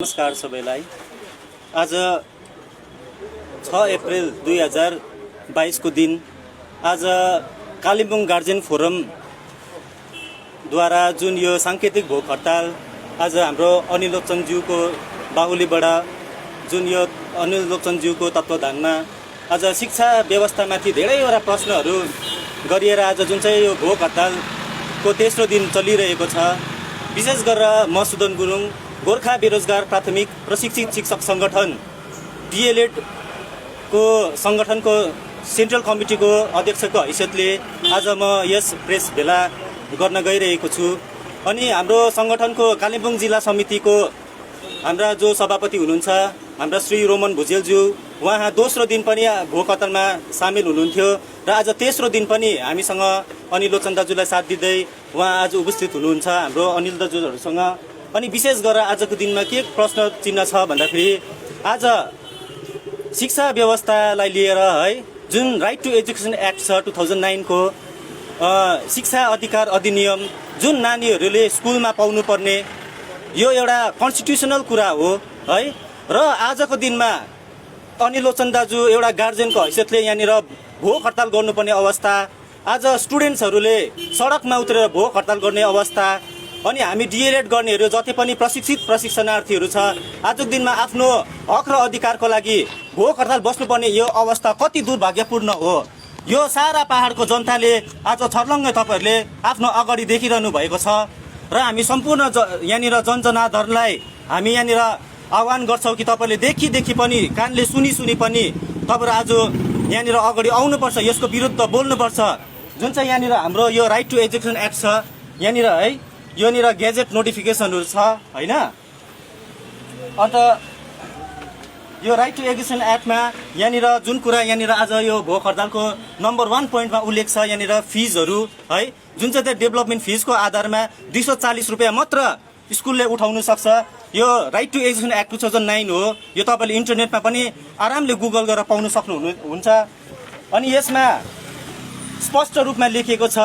नमस्कार सबैलाई। आज 6 अप्रिल 2022 को दिन आज कालिम्पोङ गार्जियन फोरमद्वारा जुन यो साङ्केतिक भोक हडताल आज हाम्रो अनिल लोकचनज्यूको बाहुलीबाट जुन यो अनिल लोकचनज्यूको तत्त्वधानमा आज शिक्षा व्यवस्थामाथि धेरैवटा प्रश्नहरू गरिएर आज जुन चाहिँ यो भोक हडतालको तेस्रो दिन चलिरहेको छ। विशेष गरेर म सुदन गुरुङ गोर्खा बेरोजगार प्राथमिक प्रशिक्षित शिक्षक सङ्गठन डीएलएड को सङ्गठनको सेन्ट्रल कमिटीको अध्यक्षको हैसियतले आज म यस प्रेस भेला गर्न गइरहेको छु। अनि हाम्रो सङ्गठनको कालिम्पोङ जिल्ला समितिको हाम्रा जो सभापति हुनुहुन्छ हाम्रा श्री रोमन भुजेलज्यू, उहाँ दोस्रो दिन पनि भोक हडतालमा सामेल हुनुहुन्थ्यो र आज तेस्रो दिन पनि हामीसँग अनिल लोचन दाजुलाई साथ दिँदै उहाँ आज उपस्थित हुनुहुन्छ हाम्रो अनिल दाजुहरूसँग। अनि विशेष गरेर आजको दिनमा के प्रश्न चिन्ह छ भन्दाखेरि आज शिक्षा व्यवस्थालाई लिएर है जुन राइट टु एजुकेसन एक्ट छ 2009 को शिक्षा अधिकार अधिनियम जुन नानीहरूले स्कुलमा पाउनुपर्ने यो एउटा कन्स्टिट्युसनल कुरा हो है। र आजको दिनमा अनिल लोचन दाजु एउटा गार्जियनको हैसियतले यहाँनिर भोक हडताल गर्नुपर्ने अवस्था, आज स्टुडेन्ट्सहरूले सडकमा उत्रेर भोक हडताल गर्ने अवस्था, अनि हामी डीएलएड गर्नेहरू जति पनि प्रशिक्षित प्रशिक्षणार्थीहरू छ आजको दिनमा आफ्नो हक र अधिकारको लागि भोक हडताल बस्नुपर्ने यो अवस्था कति दुर्भाग्यपूर्ण हो। यो सारा पहाडको जनताले आज छर्लङ्गै तपाईँहरूले आफ्नो अगाडि देखिरहनु भएको छ र हामी सम्पूर्ण यहाँनिर जनजनार्दनलाई हामी यहाँनिर आह्वान गर्छौँ कि तपाईँले देखि पनि कानले सुनी पनि तपाईँहरू आज यहाँनिर अगाडि आउनुपर्छ, यसको विरुद्ध बोल्नुपर्छ। जुन चाहिँ यहाँनिर हाम्रो यो राइट टु एजुकेसन एक्ट छ यहाँनिर है योनिर गेजेट नोटिफिकेसनहरू छ हैन। अन्त यो राइट टु एजुकेसन एक्टमा यहाँनिर जुन कुरा यहाँनिर आज यो भोक हडतालको नम्बर 1 पोइन्टमा उल्लेख छ यहाँनिर फिजहरू है जुन चाहिँ डेभलपमेन्ट फिजको आधारमा 240 रुपियाँ मात्र स्कुलले उठाउन सक्छ। यो राइट टु एजुकेसन एक्ट 2009 हो। यो तपाईँले इन्टरनेटमा पनि आरामले गुगल गरेर पाउन सक्नुहुन्छ। अनि यसमा स्पष्ट रूपमा लेखिएको छ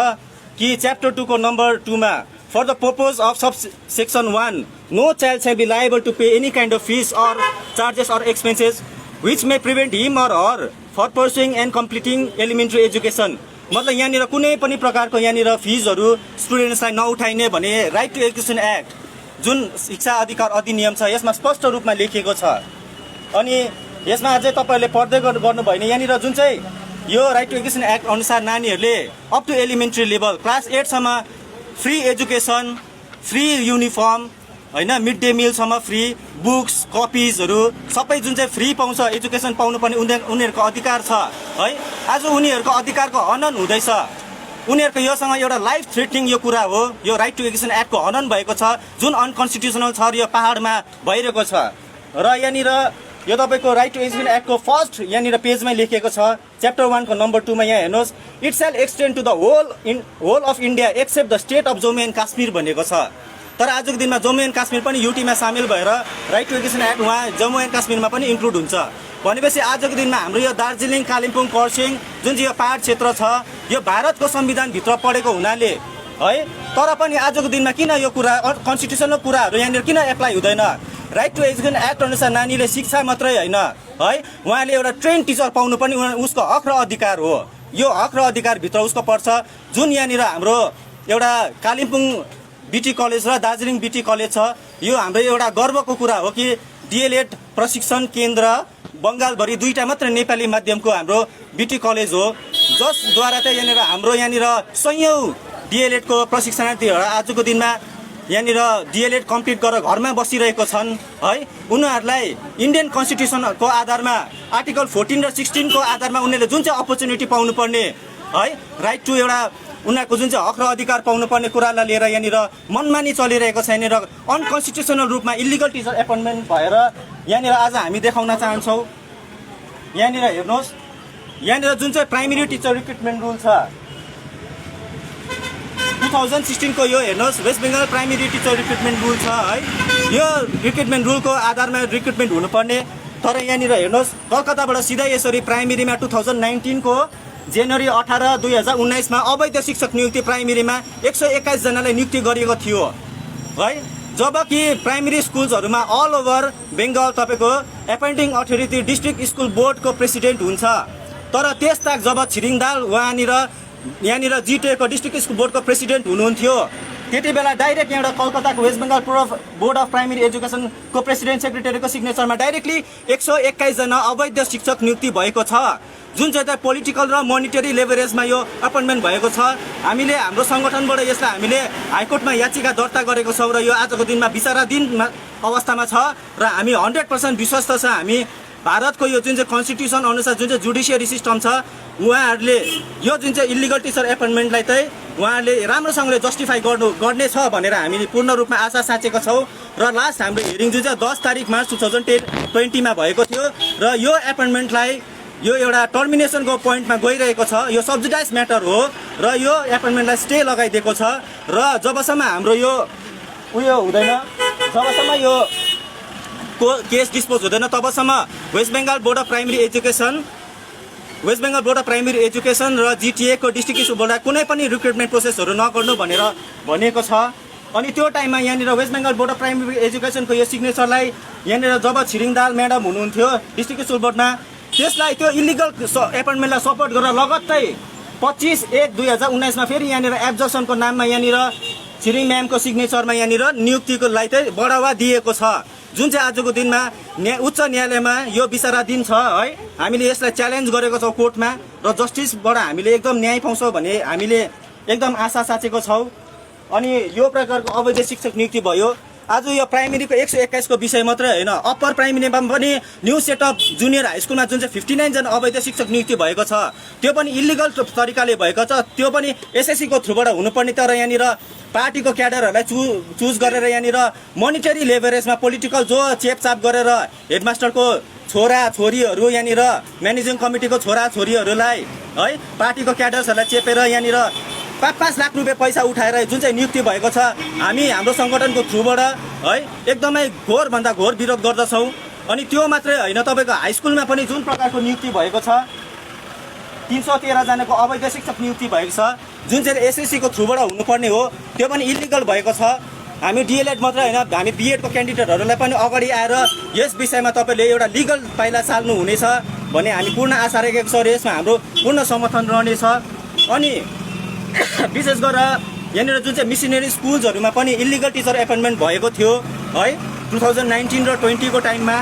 कि च्याप्टर 2 को नम्बर 2 मा For the purpose of subsection 1, no child shall be liable to pay any kind of fees or charges or expenses which may prevent him or her for pursuing and completing elementary education. मतलब यहाँनिर कुनै पनि प्रकारको यहाँनिर फिजहरू स्टुडेन्ट्सलाई नउठाइने भने right to education act जुन शिक्षा अधिकार अधिनियम छ यसमा स्पष्ट रूपमा लेखिएको छ। अनि यसमा अझै तपाईँहरूले पढ्दै गर्नुभयो भने यहाँनिर जुन चाहिँ यो राइट टु एजुकेसन एक्ट अनुसार नानीहरूले up to elementary level class 8 सम्म फ्री एजुकेसन, फ्री युनिफर्म हैन, मिड डे मिलसम्म फ्री, बुक्स कपिजहरू सबै जुन चाहिँ फ्री पाउँछ एजुकेसन पाउनुपर्ने उनीहरूको अधिकार छ है। आज उनीहरूको अधिकारको हनन हुँदैछ, उनीहरूको योसँग एउटा लाइफ थ्रेटनिङ यो कुरा हो। यो राइट टु एजुकेसन एक्टको हनन भएको छ जुन अनकन्स्टिट्युसनल छ यो पहाडमा भइरहेको छ। र यहाँनिर यो तपाईँको राइट टु एजुकेसन एक्टको फर्स्ट यहाँनिर पेजमै लेखिएको छ च्याप्टर 1 को नम्बर 2 मा यहाँ हेर्नुहोस्, it shall extend to the whole of India except the state of Jammu and Kashmir भनेको छ। तर आजको दिनमा जम्मू एन्ड काश्मीर पनि युटीमा सामेल भएर राइट टु एजुकेसन एक्ट उहाँ जम्मू एन्ड काश्मीरमा पनि इन्क्लुड हुन्छ भनेपछि आजको दिनमा हाम्रो यो दार्जिलिङ कालिम्पोङ खरसाङ जुन चाहिँ यो पहाड क्षेत्र छ यो भारतको संविधानभित्र पढेको हुनाले है, तर पनि आजको दिनमा किन यो कुरा कन्स्टिट्युसनल कुराहरू यहाँनिर किन एप्लाई हुँदैन। राइट टु एजुकेसन एक्ट अनुसार नानीले शिक्षा मात्रै होइन है उहाँले एउटा ट्रेन टिचर पाउनु पनि उसको हक र अधिकार हो। यो हक र अधिकारभित्र उसको पर्छ। जुन यहाँनिर हाम्रो एउटा कालिम्पोङ बिटी कलेज र दार्जिलिङ बिटी कलेज छ यो हाम्रो एउटा गर्वको कुरा हो कि डीएलएड प्रशिक्षण केन्द्र बङ्गालभरि 2टा मात्र नेपाली माध्यमको हाम्रो बिटी कलेज हो जसद्वारा चाहिँ यहाँनिर हाम्रो यहाँनिर सयौँ डीएलएडको प्रशिक्षणार्थीहरू आजको दिनमा यहाँनिर डीएलएड कम्प्लिट गरेर घरमा बसिरहेको छन् है। उनीहरूलाई इन्डियन कन्स्टिट्युसनको आधारमा आर्टिकल 14 र 16 को आधारमा उनीहरूले जुन चाहिँ अपर्च्युनिटी पाउनुपर्ने है राइट टु एउटा उनीहरूको जुन चाहिँ हक र अधिकार पाउनुपर्ने कुरालाई लिएर यहाँनिर मनमानी चलिरहेको छ। यहाँनिर अनकन्स्टिट्युसनल रूपमा इलिगल टिचर एपोइन्टमेन्ट भएर यहाँनिर आज हामी देखाउन चाहन्छौँ। यहाँनिर हेर्नुहोस्, यहाँनिर जुन चाहिँ प्राइमेरी टिचर रिक्रुटमेन्ट रुल छ 2016 को यो हेर्नुहोस्, West Bengal primary teacher recruitment rule छ है। यो रिक्रुटमेन्ट रुलको आधारमा रिक्रुटमेन्ट हुनुपर्ने, तर यहाँनिर हेर्नुहोस् कलकत्ताबाट सिधै यसरी प्राइमेरीमा 2019 को जनवरी 18, 2019 मा अवैध शिक्षक नियुक्ति प्राइमेरीमा 121 जनालाई नियुक्ति गरिएको थियो है। जबकि प्राइमेरी स्कुल्सहरूमा अल ओभर बेङ्गल तपाईँको एपोइन्टिङ अथोरिटी डिस्ट्रिक्ट स्कुल बोर्डको प्रेसिडेन्ट हुन्छ। तर त्यसताक जब छिरिङदाल यहाँनिर जिटिएको डिस्ट्रिक्ट स्कुल बोर्डको प्रेसिडेन्ट हुनुहुन्थ्यो, त्यति बेला डाइरेक्ट यहाँबाट कलकत्ताको west Bengal board of primary एजुकेसनको प्रेसिडेन्ट सेक्रेटरीको सिग्नेचरमा डाइरेक्टली 121 जना अवैध शिक्षक नियुक्ति भएको छ, जुन चाहिँ चाहिँ पोलिटिकल र मोनिटरी लेभरेजमा यो अपोइन्टमेन्ट भएको छ। हामीले हाम्रो सङ्गठनबाट यसलाई हामीले हाइकोर्टमा याचिका दर्ता गरेको छौँ र यो आजको दिनमा विचाराधीन अवस्थामा छ र हामी 100% विश्वस्त छ हामी भारतको यो जुन चाहिँ कन्स्टिट्युसन अनुसार जुन चाहिँ जुडिसियरी सिस्टम छ, उहाँहरूले यो जुन चाहिँ इलिगल टिचर एपोइन्टमेन्टलाई चाहिँ उहाँहरूले राम्रोसँगले जस्टिफाई गर्नेछ भनेर हामीले पूर्ण रूपमा आशा साँचेका छौँ। र लास्ट हाम्रो हियरिङ जुन चाहिँ 10 तारिक मार्च 2020मा भएको थियो र यो एपोइन्टमेन्टलाई यो एउटा टर्मिनेसनको पोइन्टमा गइरहेको छ। यो सब्सिडाइज म्याटर हो र यो एपोइन्टमेन्टलाई स्टे लगाइदिएको छ र जबसम्म हाम्रो यो हुँदैन, जबसम्म यो केस डिस्पोज हुँदैन तबसम्म West Bengal board of primary education र जिटिएको डिस्ट्रिक्ट स्कुल बोर्डलाई कुनै पनि रिक्रुटमेन्ट प्रोसेसहरू नगर्नु भनेर भनिएको छ। अनि त्यो टाइममा यहाँनिर west Bengal board of primary एजुकेसनको यो सिग्नेचरलाई यहाँनिर जब छिरिङदाल म्याडम हुनुहुन्थ्यो डिस्ट्रिक्ट स्कुल बोर्डमा, त्यसलाई त्यो इलिगल एपोइन्टमेन्टलाई सपोर्ट गरेर लगत्तै 25/1/2019मा फेरि यहाँनिर एब्जर्सनको नाममा यहाँनिर छिरिङ म्यामको सिग्नेचरमा यहाँनिर नियुक्तिको लागि चाहिँ बढावा दिएको छ, जुन चाहिँ आजको दिनमा उच्च न्यायालयमा यो विचाराधीन छ है। हामीले यसलाई च्यालेन्ज गरेको छौँ कोर्टमा र जस्टिसबाट हामीले एकदम न्याय पाउँछौँ भने हामीले एकदम आशा साँचेको छौँ। अनि यो प्रकारको अवैध शिक्षक नियुक्ति भयो। आज यो प्राइमेरीको 121 को विषय मात्रै होइन, अप्पर प्राइमेरीमा पनि न्यू सेटअप जुनियर हाई स्कुलमा जुन चाहिँ 59 जना अवैध शिक्षक नियुक्ति भएको छ, त्यो पनि इलिगल तरिकाले भएको छ। त्यो पनि एसएससीको थ्रुबाट हुनुपर्ने, तर यहाँनिर पार्टीको क्याडरहरूलाई चुज गरेर यहाँनिर मोनिटरी लेभरेजमा पोलिटिकल जो चेपचाप गरेर हेडमास्टरको छोरा छोरीहरू यहाँनिर म्यानेजिङ कमिटीको छोरा छोरीहरूलाई है पार्टीको क्याडर्सहरूलाई चेपेर यहाँनिर 5-5 लाख रुपियाँ पैसा उठाएर जुन चाहिँ नियुक्ति भएको छ, हामी हाम्रो सङ्गठनको थ्रुबाट है एकदमै घोरभन्दा घोर विरोध गर्दछौँ। अनि त्यो मात्रै होइन, तपाईँको हाई स्कुलमा पनि जुन प्रकारको नियुक्ति भएको छ, 313 जनाको अवैध शिक्षक नियुक्ति भएको छ, जुन चाहिँ एसएससीको थ्रुबाट हुनुपर्ने हो, त्यो पनि इलिगल भएको छ। हामी डिएलएड मात्रै होइन, हामी बिएडको क्यान्डिडेटहरूलाई पनि अगाडि आएर यस विषयमा तपाईँले एउटा लिगल पाइला चाल्नु हुनेछ भन्ने हामी पूर्ण आशा राखेको छौँ र यसमा हाम्रो पूर्ण समर्थन रहनेछ। अनि विशेष गरेर यहाँनिर जुन चाहिँ मिसनरी स्कुल्सहरूमा पनि इलिगल टिचर एपोइन्टमेन्ट भएको थियो है 2019 र 20 को टाइममा,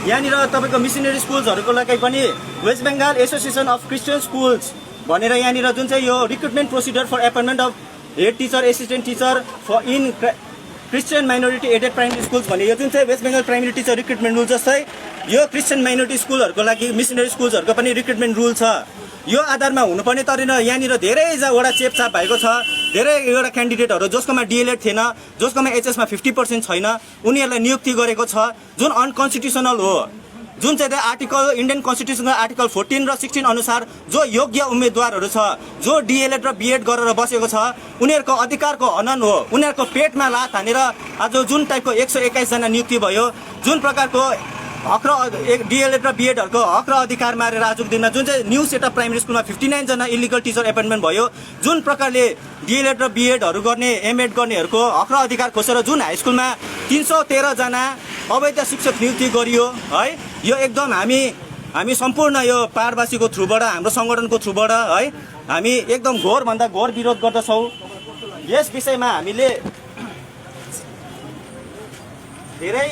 यहाँनिर तपाईँको मिसनरी स्कुल्सहरूको लागि पनि West Bengal association of Christian schools भनेर यहाँनिर जुन चाहिँ यो recruitment procedure for appointment of head teacher assistant teacher for in Christian minority aided primary schools भन्ने यो जुन चाहिँ West Bengal primary teacher recruitment rule जस्तै यो क्रिस्चियन माइनोरिटी स्कुलहरूको लागि मिसनरी स्कुल्सहरूको पनि रिक्रुटमेन्ट रुल छ। यो आधारमा हुनुपर्ने, तर यहाँनिर धेरैवटा चेपचाप भएको छ। धेरैवटा क्यान्डिडेटहरू जसकोमा डिएलएड थिएन, जसकोमा एचएसमा 50% छैन, उनीहरूलाई नियुक्ति गरेको छ, जुन अनकन्स्टिट्युसनल हो। जुन चाहिँ आर्टिकल इन्डियन कन्स्टिट्युसनको आर्टिकल 14 र 16 अनुसार जो योग्य उम्मेदवारहरू छ, जो डिएलएड र बिएड गरेर बसेको छ, उनीहरूको अधिकारको हनन हो। उनीहरूको पेटमा लात हानेर आज जुन टाइपको 121 जना नियुक्ति भयो, जुन प्रकारको हक र डिएलएड र बिएडहरूको हक र अधिकार मारेर आजको दिनमा जुन चाहिँ न्यू सेटअप प्राइमेरी स्कुलमा 59 जना इलिगल टिचर एपोइन्टमेन्ट भयो, जुन प्रकारले डिएलएड र बिएडहरू गर्ने एमएड गर्नेहरूको हक र अधिकार खोसेर जुन हाई स्कुलमा 313 जना अवैध शिक्षक नियुक्ति गरियो है, यो एकदम हामी सम्पूर्ण यो पहाडवासीको थ्रुबाट, हाम्रो सङ्गठनको थ्रुबाट है हामी एकदम घोरभन्दा घोर विरोध गर्दछौँ। यस विषयमा हामीले धेरै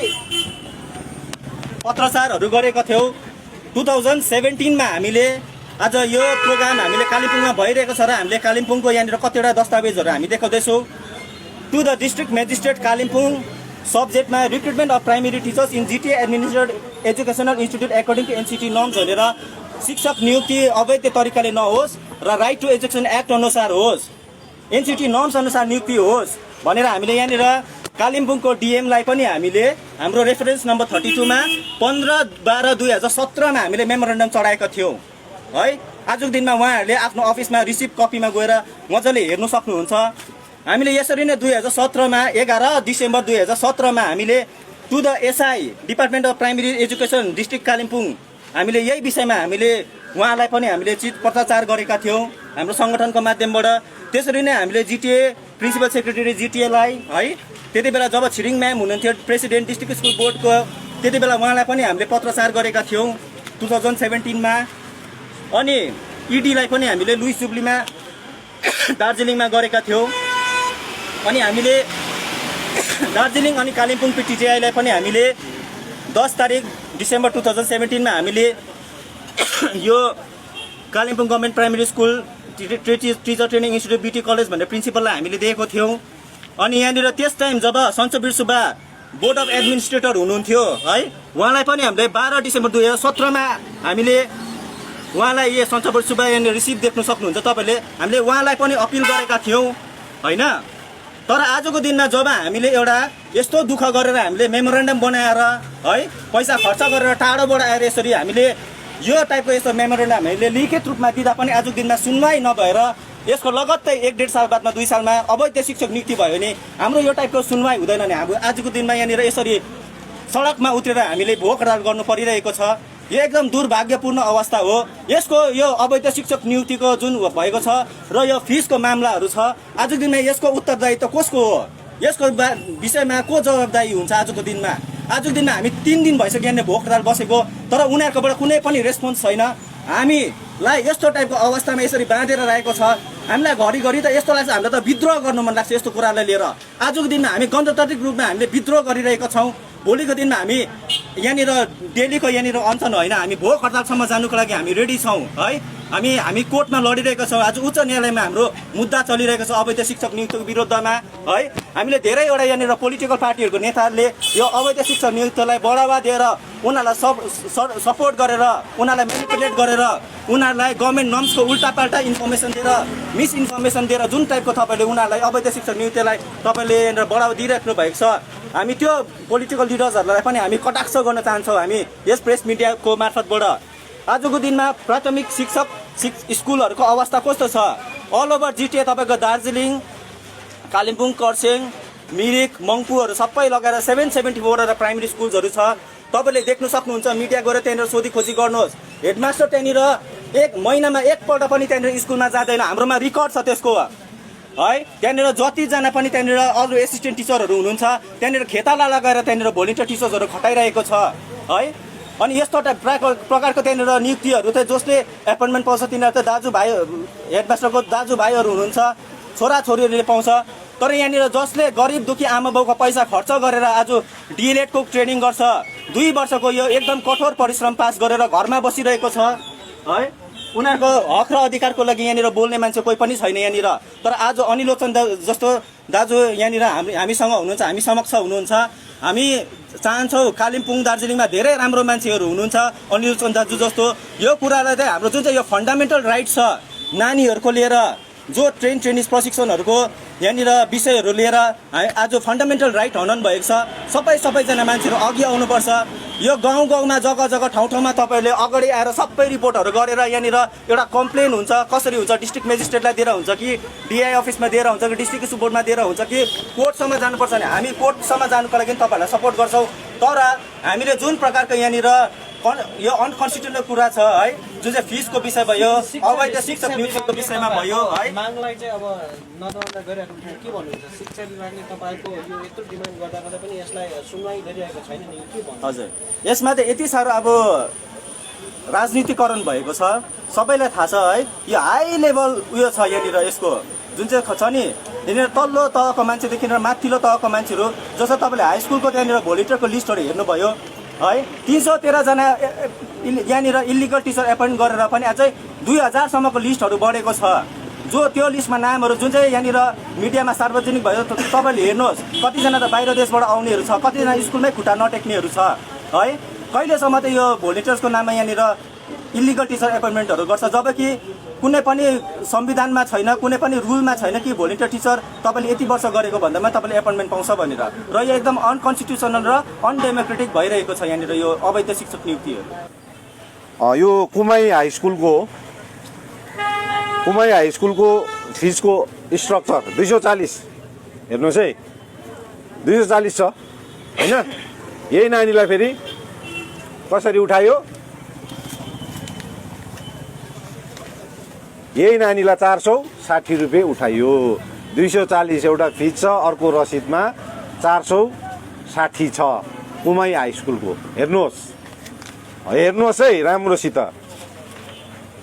पत्रचारहरू गरेका थियौँ। 2017 मा हामीले आज यो प्रोग्राम हामीले कालिम्पोङमा भइरहेको छ र हामीले कालिम्पोङको यहाँनिर कतिवटा दस्तावेजहरू हामी देखाउँदैछौँ। To the district magistrate Kalimpong सब्जेक्टमा recruitment of primary teachers in GTA administered educational institute according to NCT norms भनेर शिक्षक नियुक्ति अवैध तरिकाले नहोस् र राइट टु एजुकेसन एक्ट अनुसार होस्, एनसिटी नर्म्स अनुसार नियुक्ति होस् भनेर हामीले यहाँनिर कालिम्पोङको डिएमलाई पनि हामीले हाम्रो रेफरेन्स नम्बर 32 मा 15/12/2017 मा हामीले मेमोरेन्डम चढाएका थियौँ है। आजको दिनमा उहाँहरूले आफ्नो अफिसमा रिसिभ कपीमा गएर मजाले हेर्नु सक्नुहुन्छ। हामीले यसरी नै 2017 मा 11 डिसेम्बर 2017 मा हामीले to the SI department of primary education district Kalimpong हामीले यही विषयमा हामीले उहाँलाई पनि हामीले पत्रचार गरेका थियौँ हाम्रो सङ्गठनको माध्यमबाट। त्यसरी नै हामीले जिटिए प्रिन्सिपल सेक्रेटरी जिटिएलाई है त्यति बेला जब छिरिङ म्याम हुनुहुन्थ्यो प्रेसिडेन्ट डिस्ट्रिक्ट स्कुल बोर्डको, त्यति बेला उहाँलाई पनि हामीले पत्रचार गरेका थियौँ 2017मा। अनि इडीलाई पनि हामीले लुइस जुब्लीमा दार्जिलिङमा गरेका थियौँ। अनि हामीले दार्जिलिङ अनि कालिम्पोङ पिटिजिआईलाई पनि हामीले 10 तारिक डिसेम्बर 2017मा हामीले यो Kalimpong government primary school teacher training institute BT college भन्ने प्रिन्सिपललाई हामीले दिएको थियौँ। अनि यहाँनिर त्यस टाइम जब Sanchabir Subba board of administrator हुनुहुन्थ्यो है, उहाँलाई पनि हामीले 12 डिसेम्बर 2017मा हामीले उहाँलाई यो सञ्चबीर सुब्बा यहाँनिर रिसिभ देख्न सक्नुहुन्छ तपाईँले। हामीले उहाँलाई पनि अपिल गरेका थियौँ होइन। तर आजको दिनमा जब हामीले एउटा यस्तो दुःख गरेर हामीले मेमोरेन्डम बनाएर है पैसा खर्च गरेर टाढोबाट आएर यसरी हामीले यो टाइपको यस्तो मेमोरेन्डम हामीले लिखित रूपमा दिँदा पनि आजको दिनमा सुनवाई नभएर यसको लगत्तै 1-1.5 साल बादमा 2 सालमा अवैध शिक्षक नियुक्ति भयो भने हाम्रो यो टाइपको सुनवाई हुँदैन भने हाम्रो आजको दिनमा यहाँनिर यसरी सडकमा उत्रेर हामीले भोक हडताल गर्नु परिरहेको छ। यो एकदम दुर्भाग्यपूर्ण अवस्था हो। यसको यो अवैध शिक्षक नियुक्तिको जुन भएको छ र यो फिसको मामलाहरू छ, आजको दिनमा यसको उत्तरदायित्व कसको हो? यसको विषयमा को जवाबदारी हुन्छ आजको दिनमा? आजको दिनमा हामी 3 दिन भइसक्यो यहाँनिर भोक हडताल बसेको, तर उनीहरूकोबाट कुनै पनि रेस्पोन्स छैन। हामीलाई यस्तो टाइपको अवस्थामा यसरी बाँधेर राखेको छ। हामीलाई घरिघरि त यस्तो लाग्छ, हामीलाई त विद्रोह गर्नु मन लाग्छ यस्तो कुरालाई लिएर। आजको दिनमा हामी गणतान्त्रिक रूपमा हामीले विद्रोह गरिरहेका छौँ। भोलिको दिनमा हामी यहाँनिर डेलीको यहाँनिर अन्त होइन, हामी भोक हडतालसम्म जानुको लागि हामी रेडी छौँ है। हामी कोर्टमा लडिरहेका छौँ। आज उच्च न्यायालयमा हाम्रो मुद्दा चलिरहेको छ अवैध शिक्षक नियुक्तिको विरुद्धमा है। हामीले धेरैवटा यहाँनिर पोलिटिकल पार्टीहरूको नेताहरूले यो अवैध शिक्षक नियुक्तिलाई बढावा दिएर उनीहरूलाई सपोर्ट गरेर उनीहरूलाई मेनिपुलेट गरेर उनीहरूलाई गभर्मेन्ट नर्म्सको उल्टापाल्टा इन्फर्मेसन दिएर मिसइन्फर्मेसन दिएर जुन टाइपको तपाईँले उनीहरूलाई अवैध शिक्षक नियुक्तिलाई तपाईँले यहाँनिर बढावा दिइराख्नु भएको छ। हामी त्यो पोलिटिकल लिडर्सहरूलाई पनि हामी कटाक्ष गर्न चाहन्छौँ हामी यस प्रेस मिडियाको मार्फतबाट। आजको दिनमा प्राथमिक शिक्षक स्कुलहरूको अवस्था कस्तो छ? अल ओभर जिटिए तपाईँको दार्जिलिङ, कालिम्पोङ, खरसाङ, मिरिक, मङ्पुहरू सबै लगाएर 774वटा प्राइमेरी स्कुल्सहरू छ। तपाईँले देख्न सक्नुहुन्छ। मिडिया गएर त्यहाँनिर सोधी खोजी गर्नुहोस्। हेडमास्टर त्यहाँनिर 1 महिनामा एकपल्ट पनि त्यहाँनिर स्कुलमा जाँदैन। हाम्रोमा रेकर्ड छ त्यसको है। त्यहाँनिर जतिजना पनि त्यहाँनिर अरू एसिस्टेन्ट टिचरहरू हुनुहुन्छ त्यहाँनिर खेताला लगाएर त्यहाँनिर भोलिन्टियर टिचर्सहरू खटाइरहेको छ है। अनि यस्तो प्रकारको त्यहाँनिर नियुक्तिहरू त जसले एपोइन्टमेन्ट पाउँछ तिनीहरू त दाजुभाइ हेडमास्टरको दाजुभाइहरू हुनुहुन्छ, छोराछोरीहरूले पाउँछ। तर यहाँनिर जसले गरिब दुःखी आमा बाउको पैसा खर्च गरेर आज डिएलएडको ट्रेनिङ गर्छ, 2 वर्षको यो एकदम कठोर परिश्रम पास गरेर घरमा बसिरहेको छ है। उनीहरूको हक र अधिकारको लागि यहाँनिर बोल्ने मान्छे कोही पनि छैन यहाँनिर। तर आज अनिल लोचन जस्तो दाजु यहाँनिर हामीसँग हुनुहुन्छ, हामी समक्ष हुनुहुन्छ। हामी चाहन्छौँ कालिम्पोङ दार्जिलिङमा धेरै राम्रो मान्छेहरू हुनुहुन्छ अनिल लोचन दाजु जस्तो। यो कुरालाई चाहिँ हाम्रो जुन चाहिँ यो फन्डामेन्टल राइट छ नानीहरूको लिएर जो ट्रेनिस प्रशिक्षणहरूको यहाँनिर विषयहरू लिएर आज फन्डामेन्टल राइट हनन भएको छ। सबैजना मान्छेहरू अघि आउनुपर्छ। यो गाउँ गाउँमा जग्गा जग्गा ठाउँ ठाउँमा तपाईँहरूले अगाडि आएर सबै रिपोर्टहरू गरेर यहाँनिर एउटा कम्प्लेन हुन्छ कसरी हुन्छ, डिस्ट्रिक्ट मेजिस्ट्रेटलाई दिएर हुन्छ कि डिआई अफिसमा दिएर हुन्छ कि डिस्ट्रिक्ट स्कुल बोर्डमा दिएर हुन्छ कि कोर्टसम्म जानुपर्छ भने हामी कोर्टसम्म जानुको लागि तपाईँहरूलाई सपोर्ट गर्छौँ। तर हामीले जुन प्रकारको यहाँनिर यो अनकन्स्टिट्युसनल कुरा छ है, जुन चाहिँ फिसको विषय भयो, अवैध शिक्षक नियुक्तिको विषयमा भयो है, मागलाई चाहिँ अब नदर्ता गरिरहेको छ। के भन्नुहुन्छ शिक्षा विभागले तपाईँको यो यत्रो डिमान्ड गर्दा गर्दा पनि यसलाई सुनवाई गरिरहेको छैन नि, के भन्नु? हजुर, यसमा त यति साह्रो अब राजनीतिकरण भएको छ, सबैलाई थाहा छ है। यो हाई लेभल उयो छ यहाँनिर यसको जुन चाहिँ छ नि, यहाँनिर तल्लो तहको मान्छेदेखि माथिल्लो तहको मान्छेहरू जस्तो तपाईँले हाई स्कुलको त्यहाँनिर भोलिन्टियरको लिस्टहरू हेर्नुभयो है, 313जना यहाँनिर इलिगल टिचर एपोइन्ट गरेर पनि अझै 2000सम्मको लिस्टहरू बढेको छ। जो त्यो लिस्टमा नामहरू जुन चाहिँ यहाँनिर मिडियामा सार्वजनिक भयो तपाईँले हेर्नुहोस्, कतिजना त बाहिर देशबाट आउनेहरू छ, कतिजना स्कुलमै खुट्टा नटेक्नेहरू छ है। कहिलेसम्म त यो भोलिन्टियर्सको नाममा यहाँनिर इलिगल टिचर एपोइन्टमेन्टहरू गर्छ, जबकि कुनै पनि संविधानमा छैन, कुनै पनि रुलमा छैन कि भोलिन्टियर टिचर तपाईँले यति वर्ष गरेको भन्दामा तपाईँले एपोइन्टमेन्ट पाउँछ भनेर। र यो एकदम अनकन्स्टिट्युसनल र अनडेमोक्रेटिक भइरहेको छ यहाँनिर यो अवैध शिक्षक नियुक्तिहरू। यो कुमाई हाई स्कुलको फिसको स्ट्रक्चर 240 हेर्नुहोस् है, 240 छ होइन। यही नानीलाई फेरि कसरी उठायो? यही नानीलाई 460 रुपियाँ उठाइयो। 240 एउटा फिस छ, अर्को रसिदमा 460 छ कुमाई हाई स्कुलको। हेर्नुहोस् है राम्रोसित,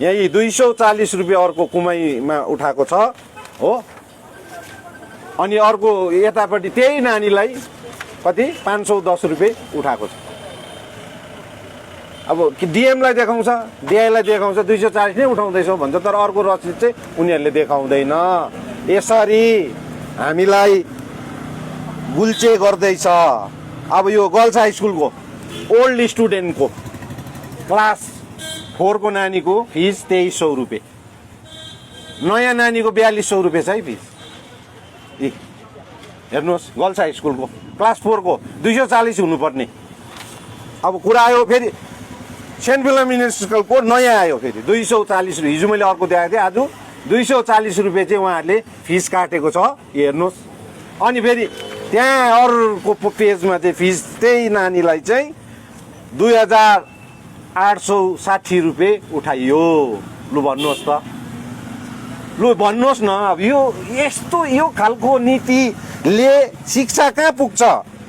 यही 240 रुपियाँ अर्को कुमाईमा उठाएको छ हो। अनि अर्को यतापट्टि त्यही नानीलाई कति 510 रुपियाँ उठाएको छ। अब डिएमलाई देखाउँछ, डिआईलाई देखाउँछ 240 नै उठाउँदैछौ भन्छ, तर अर्को रसिद चाहिँ उनीहरूले देखाउँदैन। यसरी हामीलाई गुल्चे गर्दैछ। अब यो गर्ल्स हाई स्कुलको ओल्ड स्टुडेन्टको क्लास 4 को नानीको फिस 2300 रुपियाँ, नयाँ नानीको 4200 रुपियाँ छ है फिस। हेर्नुहोस् गर्ल्स हाई स्कुलको क्लास 4 को 240 हुनुपर्ने। अब कुरा आयो फेरि सेन्ट फिलोमिना स्कुलको नयाँ आयो फेरि 240 रुपियाँ। हिजो मैले अर्को देखाएको थिएँ, आज 240 रुपियाँ चाहिँ उहाँहरूले फिस काटेको छ। हेर्नुहोस् अनि फेरि त्यहाँ अर्को पेजमा चाहिँ फिस त्यही नानीलाई चाहिँ 2860 रुपियाँ उठाइयो। लु भन्नुहोस् त, लु भन्नुहोस् न। अब यो यस्तो यो खालको नीतिले शिक्षा कहाँ पुग्छ?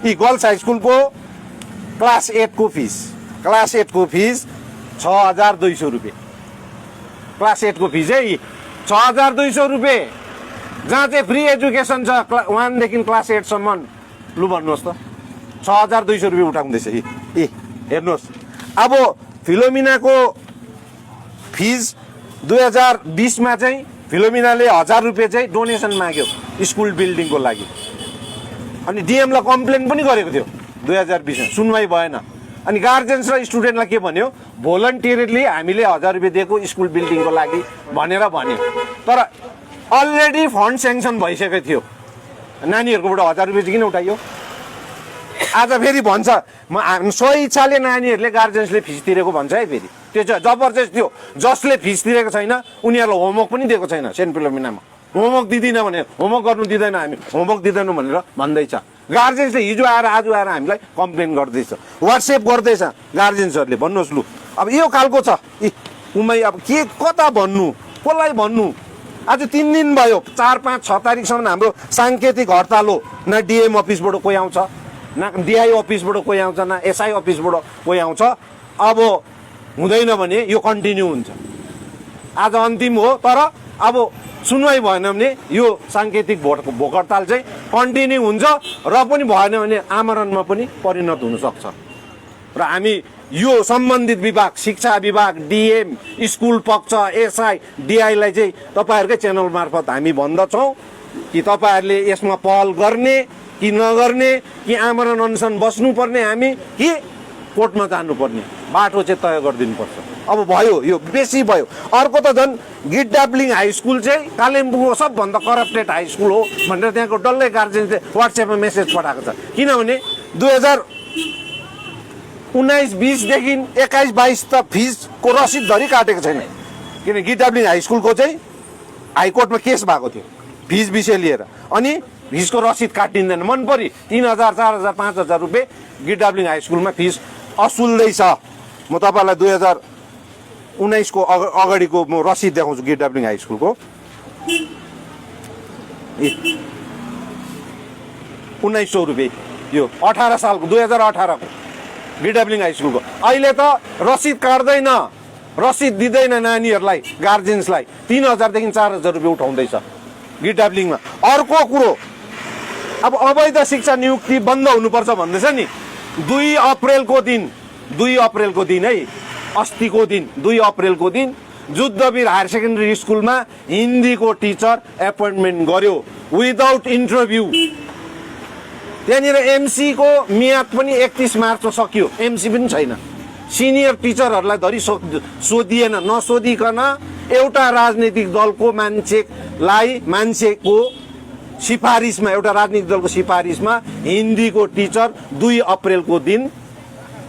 यी गर्ल्स हाई स्कुलको क्लास 8 को फिस 6200 रुपियाँ। क्लास 8 को फिस है 6200 रुपियाँ, जहाँ चाहिँ फ्री एजुकेसन छ 1 देखि क्लास 8 सम्म। लु भन्नुहोस् त 6200 रुपियाँ उठाउँदैछ। हेर्नुहोस् अब फिलोमिनाको फिस 2020 मा चाहिँ फिलोमिनाले 1000 रुपियाँ चाहिँ डोनेसन माग्यो स्कुल बिल्डिङको लागि। अनि डिएमलाई कम्प्लेन पनि गरेको थियो 2020 मा, सुनवाई भएन। अनि गार्जेन्स र स्टुडेन्टलाई के भन्यो, भोलन्टियरली हामीले 1000 रुपियाँ दिएको स्कुल बिल्डिङको लागि भनेर भन्यो। तर अलरेडी फन्ड सेङ्सन भइसकेको थियो, नानीहरूकोबाट 1000 रुपियाँ चाहिँ किन उठाइयो? आज फेरि भन्छ सही इच्छाले नानीहरूले गार्जेन्सले फिस तिरेको भन्छ है। फेरि त्यो चाहिँ जबरजस्त थियो। जसले फिस तिरेको छैन उनीहरूलाई होमवर्क पनि दिएको छैन। सेन्ट फिलोमिनामा होमवर्क दिँदैन भने होमवर्क गर्नु दिँदैन, हामी होमवर्क दिँदैनौँ भनेर भन्दैछ। गार्जेन्सले हिजो आएर आज आएर हामीलाई कम्प्लेन गर्दैछ, वाट्सएप गर्दैछ गार्जेन्सहरूले। भन्नुहोस् लु अब यो खालको छ कुमाई। अब के कता भन्नु, कसलाई भन्नु? आज 3 दिन भयो, 4, 5, 6 तारिकसम्म हाम्रो साङ्केतिक हडताल हो। न डिएम अफिसबाट कोही आउँछ, न डिआई अफिसबाट कोही आउँछ, न एसआई अफिसबाट कोही आउँछ। अब हुँदैन भने यो कन्टिन्यू हुन्छ। आज अन्तिम हो, तर अब सुनवाई भएन भने यो साङ्केतिक भोक हडताल चाहिँ कन्टिन्यू हुन्छ। र पनि भएन भने आमरणमा पनि परिणत हुनसक्छ। र हामी यो सम्बन्धित विभाग, शिक्षा विभाग, डिएम, स्कुल पक्ष, एसआई, डिआईलाई चाहिँ तपाईँहरूकै च्यानल मार्फत हामी भन्दछौँ कि तपाईँहरूले यसमा पहल गर्ने कि नगर्ने, कि आमरण अनसन बस्नुपर्ने हामी, कि कोर्टमा जानुपर्ने बाटो चाहिँ तय गरिदिनुपर्छ। अब भयो यो बेसी भयो। अर्को त झन् गिडडाब्लिङ हाई स्कुल चाहिँ कालिम्पोङको सबभन्दा करप्टेड हाई स्कुल हो भनेर त्यहाँको डल्लै गार्जेन्सले वाट्सएपमा मेसेज पठाएको छ। किनभने 2019-20 देखि 21-22 त फिसको रसिद धरि काटेको छैन। किन गिडडाब्लिङ हाई स्कुलको चाहिँ हाइकोर्टमा केस भएको थियो फिस विषय लिएर। अनि फिसको रसिद काटिँदैन, मन परी 3000, 4000, 5000 रुपियाँ गिडडाब्लिङ हाई स्कुलमा फिस असुल्दैछ। म तपाईँलाई 2019 को अगाडिको म रसिद देखाउँछु गिडडाब्लिङ हाई स्कुलको। 1900 रुपियाँ यो 18 सालको 2018 को गिडडाब्लिङ हाई स्कुलको। अहिले त रसिद काट्दैन, रसिद दिँदैन नानीहरूलाई, गार्जेन्सलाई। 3000 देखि 4000 रुपियाँ उठाउँदैछ गिडडाब्लिङमा। अर्को कुरो, अब अवैध शिक्षा नियुक्ति बन्द हुनुपर्छ भन्दैछ नि। 2 अप्रेलको दिन है, अस्तिको दिन 2 अप्रेलको दिन जुद्धवीर हायर सेकेन्डरी स्कुलमा हिन्दीको टिचर एपोइन्टमेन्ट गर्यो विदाउट इन्टरभ्यू। त्यहाँनिर एमसीको मियाद पनि 31 मार्चमा सक्यो, एमसी पनि छैन। सिनियर टिचरहरूलाई धरि सोधिएन, नसोधिकन एउटा राजनीतिक दलको मान्छेको सिफारिसमा, एउटा राजनीतिक दलको सिफारिसमा हिन्दीको टिचर 2 अप्रेलको दिन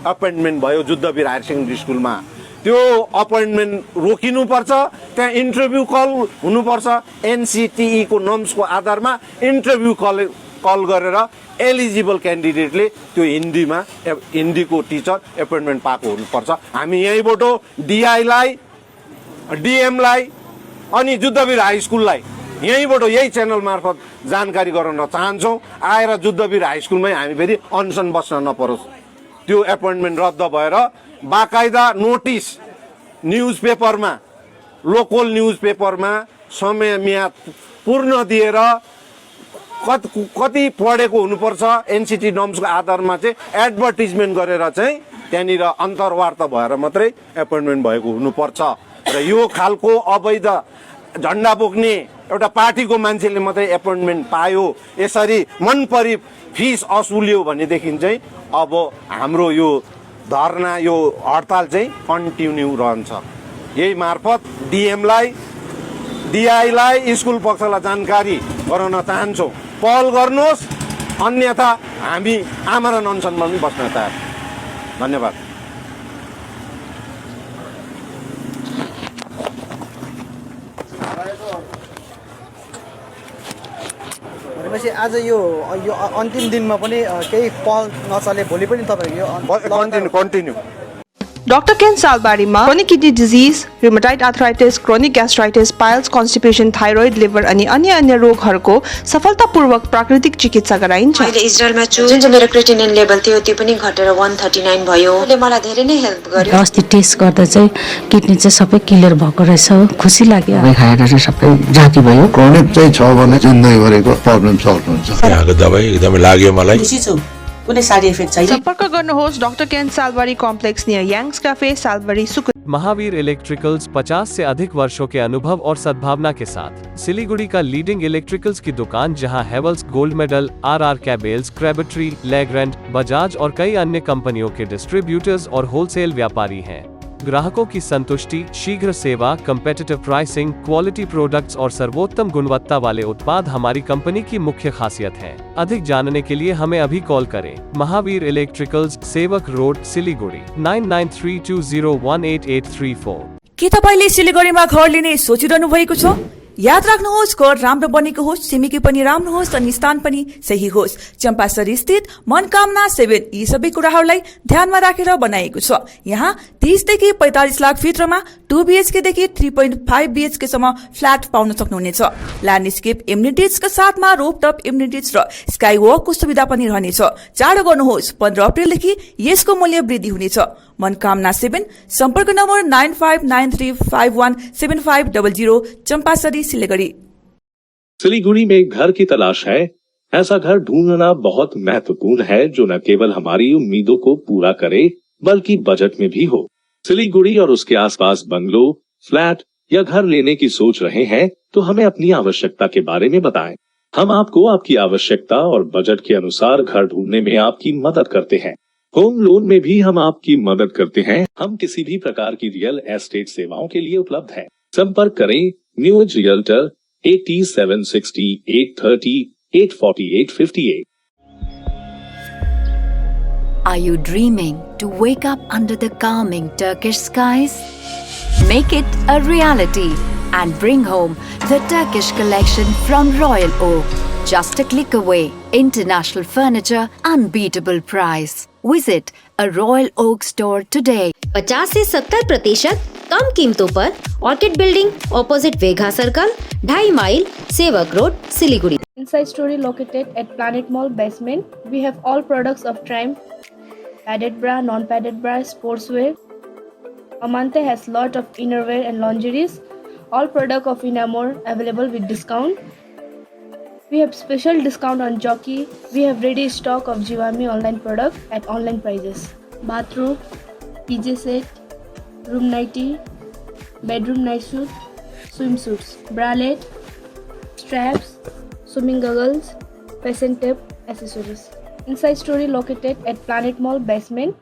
अपोइन्टमेन्ट भयो जुद्धवीर हायर सेकेन्डरी स्कुलमा। त्यो अपोइन्टमेन्ट रोकिनुपर्छ, त्यहाँ इन्टरभ्यू कल हुनुपर्छ। एनसिटिई को नर्म्सको आधारमा इन्टरभ्यू कल गरेर एलिजिबल क्यान्डिडेटले त्यो हिन्दीको टिचर एपोइन्टमेन्ट पाएको हुनुपर्छ। हामी यहीँबाट डिआईलाई, डिएमलाई अनि जुद्धवीर हाई स्कुललाई यहीँबाट यही च्यानल मार्फत जानकारी गराउन चाहन्छौँ। आएर जुद्धवीर हाई स्कुलमै हामी फेरि अनसन बस्न नपरोस्। त्यो एपोइन्टमेन्ट रद्द भएर बाकायदा नोटिस न्युज पेपरमा, लोकल न्युज पेपरमा समय मियाद पूर्ण दिएर कति पढेको हुनुपर्छ एनसिटी नर्म्सको आधारमा चाहिँ एडभर्टिजमेन्ट गरेर चाहिँ त्यहाँनिर अन्तर्वार्ता भएर मात्रै एपोइन्टमेन्ट भएको हुनुपर्छ। र यो खालको अवैध झन्डा बोक्ने एउटा पार्टीको मान्छेले मात्रै एपोइन्टमेन्ट पायो, यसरी मन परी फिस असुल्यो भनेदेखि चाहिँ अब हाम्रो यो धरना, यो हडताल चाहिँ कन्टिन्यू रहन्छ। यही मार्फत डिएमलाई, डिआईलाई, स्कुल पक्षलाई जानकारी गराउन चाहन्छौँ। पहल गर्नुहोस्, अन्यथा हामी आमरण अनसनमा पनि बस्न तयार। धन्यवाद। भनेपछि आज यो अन्तिम दिनमा पनि केही पहल नचले, भोलि पनि तपाईँहरू यो continue. Dr. Ken Salbari-ma chronic kidney disease, rheumatoid arthritis, chronic gastritis, piles, constipation, thyroid, liver अनि अन्य रोगहरूको सफलतापूर्वक प्राकृतिक चिकित्सा गराइन्छ। अहिले इजरायलमा छु, जुन चाहिँ मेरो क्रिएटिनिन लेभल थियो त्यो पनि घटेर 139 भयो। यसले मलाई धेरै नै हेल्प गर्यो। अस्ति टेस्ट गर्दा चाहिँ किडनी चाहिँ सबै क्लियर भएको रहेछ, खुसी लाग्यो। दबाई खाएर चाहिँ सबै जाति भयो। क्रोनिक चाहिँ छ भने जिन्दगीभरिको प्रब्लम सल्भ हुन्छ। यहाँको दबाई एकदमै लाग्यो मलाई। खुसी छु, कुनै साइड इफेक्ट छैन। सम्पर्क गर्नुहोस् doctor Ken Salbari complex near Young's cafe, Salbari, सुकुन। महावीर इलेक्ट्रिकल्स 50 से अधिक वर्षों के अनुभव और सद्भावना के साथ सिलीगुड़ी का लीडिंग इलेक्ट्रिकल्स की दुकान, जहां Havells, gold medal, RR cables, Crabtree, Legrand, Bajaj और कई अन्य कंपनियों के डिस्ट्रीब्यूटर्स और होलसेल व्यापारी हैं। ग्राहकों की संतुष्टि, शीघ्र सेवा, कम्पेटिटिव प्राइसिंग, क्वालिटी प्रोडक्ट्स और सर्वोत्तम गुणवत्ता वाले उत्पाद हमारी कंपनी की मुख्य खासियत है। अधिक जानने के लिए हमें अभी कॉल करें। महावीर इलेक्ट्रिकल्स, सेवक रोड, सिलीगुड़ी 9932018834। के तपाईले सिलीगुडीमा घर लिने सोचिरहनु भएको छ? याद राख्नुहोस्, घर राम्रो बनेको होस्, छिमेकी पनि राम्रो होस् अनि स्थान पनि सही होस्। चम्पासरी स्थित मनकामना 7 यी सबै कुराहरूलाई ध्यानमा राखेर बनाएको छ। यहाँ 30 देखि 45 लाख भित्रमा 2 BHK देखि 3.5 BHK सम्म फ्ल्याट पाउन सक्नुहुनेछ। ल्यान्डस्केप एम्युनिटिजका साथमा रोपटप एम्युनिटिज र स्काई वकको सुविधा पनि रहनेछ। चाँडो गर्नुहोस्, 15 अप्रिलदेखि यसको मूल्य वृद्धि हुनेछ। मनकामना 7, सम्पर्क नम्बर 9593517500, चंपासरी, सिलीगुड़ी। सिलीगुड़ी में घर की तलाश है? ऐसा घर ढूंढना बहुत महत्वपूर्ण है जो न केवल हमारी उम्मीदों को पूरा करे बल्कि बजट में भी हो। सिलीगुड़ी और उसके आसपास बंगलो, फ्लैट या घर लेने की सोच रहे हैं तो हमें अपनी आवश्यकता के बारे में बताएं। हम आपको आपकी आवश्यकता और बजट के अनुसार घर ढूंढने में आपकी मदद करते हैं। होम लोन में भी हम आपकी मदद करते हैं। हम किसी भी प्रकार की रियल एस्टेट सेवाओं के लिए उपलब्ध हैं। संपर्क करें new age realtor 8760 830 84858। Are you dreaming to wake up under the calming Turkish skies? Make it a reality and bring home the Turkish collection from Royal Oak. Just a click away. International furniture, unbeatable price. Visit a Royal Oak store today. 50 से 70% कम कीमतों पर orchid building, opposite Vega circle, 2.5 mile, Sevoke road, Siliguri. Inside Story located at Planet Mall basement. We have all products of Triumph, padded bra, non-padded bra, sportswear. Amante has lot of innerwear and lingeries. All product of Inamore available with discount. We have special discount on Jockey. We have ready stock of Jivami online product at online prices. Bathroom, PJ set, room nightie, bedroom night suit, swimsuits, bralette, straps, swimming goggles, fashion tape, accessories. Inside Story located at Planet Mall basement.